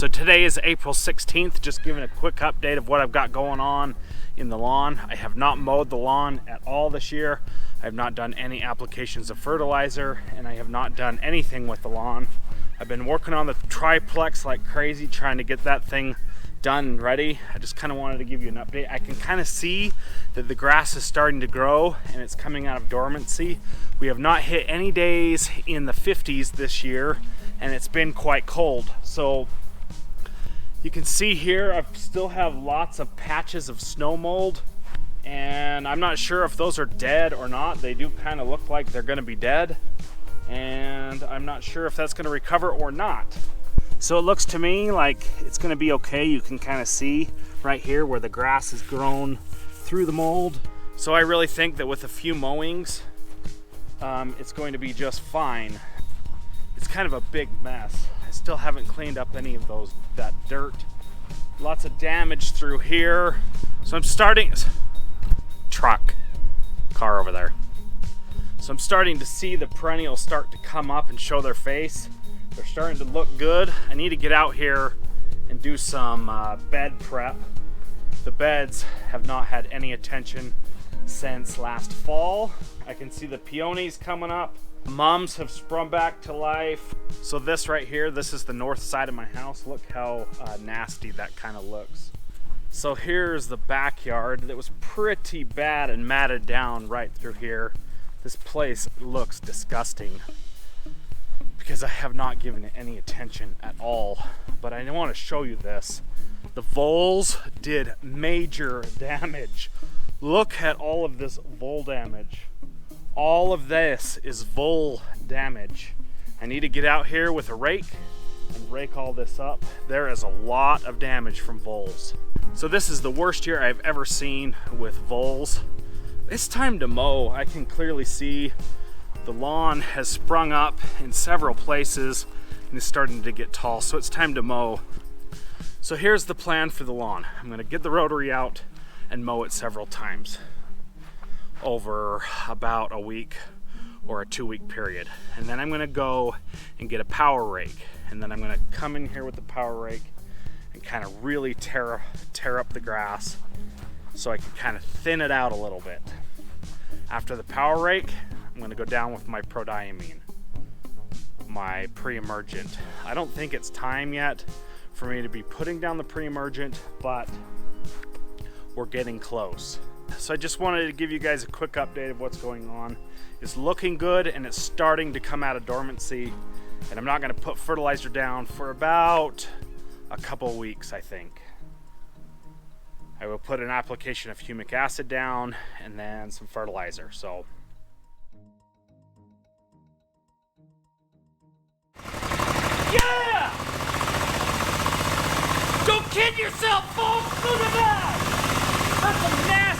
So today is April 16th, just giving a quick update of what I've got going on in the lawn. I have not mowed the lawn at all this year. I have not done any applications of fertilizer, and I have not done anything with the lawn. I've been working on the triplex like crazy, trying to get that thing done and ready. I just kind of wanted to give you an update. I can kind of see that the grass is starting to grow and it's coming out of dormancy. We have not hit any days in the 50s this year, and it's been quite cold. So you can see here, I still have lots of patches of snow mold, and I'm not sure if those are dead or not. They do kind of look like they're gonna be dead, and I'm not sure if that's gonna recover or not. So it looks to me like it's gonna be okay. You can kind of see right here where the grass has grown through the mold. So I really think that with a few mowings, it's going to be just fine. It's kind of a big mess. I still haven't cleaned up any of that dirt. Lots of damage through here. So I'm starting, car over there. So I'm starting to see the perennials start to come up and show their face. They're starting to look good. I need to get out here and do some bed prep. The beds have not had any attention since last fall. I can see the peonies coming up. Mums have sprung back to life. So this right here, this is the north side of my house. Look how nasty that kind of looks. So here's the backyard that was pretty bad and matted down right through here. This place looks disgusting because I have not given it any attention at all. But I want to show you this. The voles did major damage. Look at all of this vole damage. All of this is vole damage. I need to get out here with a rake and rake all this up. There is a lot of damage from voles. So this is the worst year I've ever seen with voles. It's time to mow. I can clearly see the lawn has sprung up in several places and is starting to get tall, so it's time to mow. So here's the plan for the lawn. I'm gonna get the rotary out and mow it several times over about a week or a 2-week period. And then I'm gonna go and get a power rake. And then I'm gonna come in here with the power rake and kind of really tear up the grass so I can kind of thin it out a little bit. After the power rake, I'm gonna go down with my prodiamine, my pre-emergent. I don't think it's time yet for me to be putting down the pre-emergent, but we're getting close. So I just wanted to give you guys a quick update of what's going on. It's looking good and it's starting to come out of dormancy, and I'm not gonna put fertilizer down for about a couple of weeks, I think. I will put an application of humic acid down and then some fertilizer. So yeah! Don't kid yourself, folks! Look at that! That's some nasty